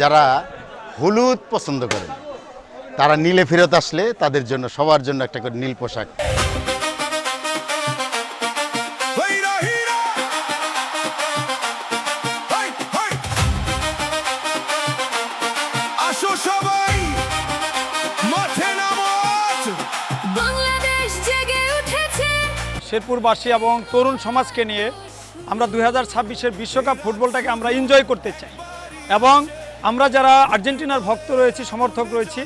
যারা হলুদ পছন্দ করেন তারা নীলে ফেরত আসলে তাদের জন্য সবার জন্য একটা করে নীল পোশাক। শেরপুরবাসী এবং তরুণ সমাজকে নিয়ে আমরা 2026-এর বিশ্বকাপ ফুটবলটাকে আমরা এনজয় করতে চাই এবং আমরা যারা আর্জেন্টিনার ভক্ত রয়েছি, সমর্থক রয়েছি,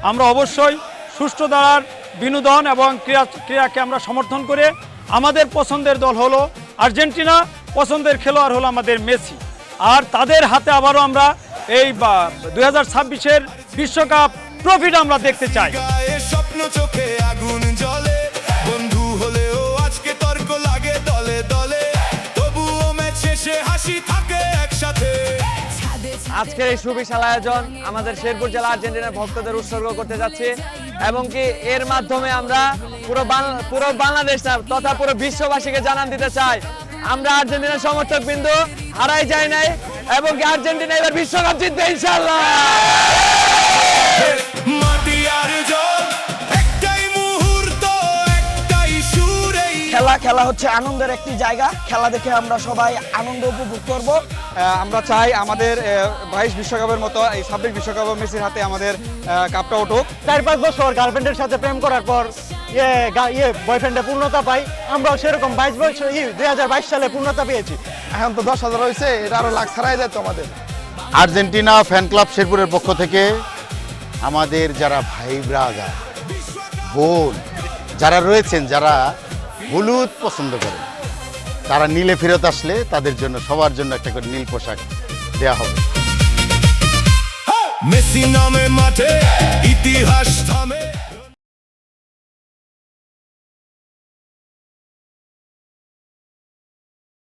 আমরা অবশ্যই সুষ্ঠু ধারার বিনোদন এবং ক্রীড়াকে আমরা সমর্থন করে আমাদের পছন্দের দল হলো আর্জেন্টিনা, পছন্দের খেলোয়াড় হলো আমাদের মেসি। আর তাদের হাতে আবারও আমরা এই 2026-এর বিশ্বকাপ ট্রফিটা আমরা দেখতে চাই। স্বপ্ন চোখে আগুন জ্বলে, বন্ধু হলেও আজকে তর্ক লাগে দলে দলে, তবুও ম্যাচ শেষে হাসি থাকে একসাথে। আজকের এই সুবিশাল আয়োজন আমাদের শেরপুর জেলা আর্জেন্টিনার ভক্তদের উৎসর্গ করতে যাচ্ছি এবং কি এর মাধ্যমে আমরা পুরো বাংলাদেশ তথা পুরো বিশ্ববাসীকে জানান দিতে চাই আমরা আর্জেন্টিনার সমর্থক বিন্দু হারাই যাই নাই এবং কি আর্জেন্টিনা এবার বিশ্বকাপ জিতবে ইনশাআল্লাহ। খেলা হচ্ছে আনন্দের একটি জায়গা। খেলা দেখে আমরা সবাই আনন্দ উপভোগ করব। আমরা চাই আমাদের 22 বিশ্বকাপের মতো এই 26 বিশ্বকাপও মেসির হাতে আমাদের কাপটা উঠুক। 4-5 বছর গার্লফ্রেন্ডের সাথে প্রেম করার পর বয়ফ্রেন্ডে পূর্ণতা পাই, আমরাও সেরকম 2022 সালে পূর্ণতা পেয়েছি। এখন তো 10,000 হয়েছে, এটা আরো লাখ ছাড়াই যেত আমাদের। আর্জেন্টিনা ফ্যান ক্লাব শেরপুরের পক্ষ থেকে আমাদের যারা ভাই ব্রাদার, বোন যারা রয়েছেন, যারা হলুদ পছন্দ করেন তারা নীলে ফেরত আসলে তাদের জন্য সবার জন্য একটা করে নীল পোশাক দেওয়া হবে। মেসি নামে মাঠে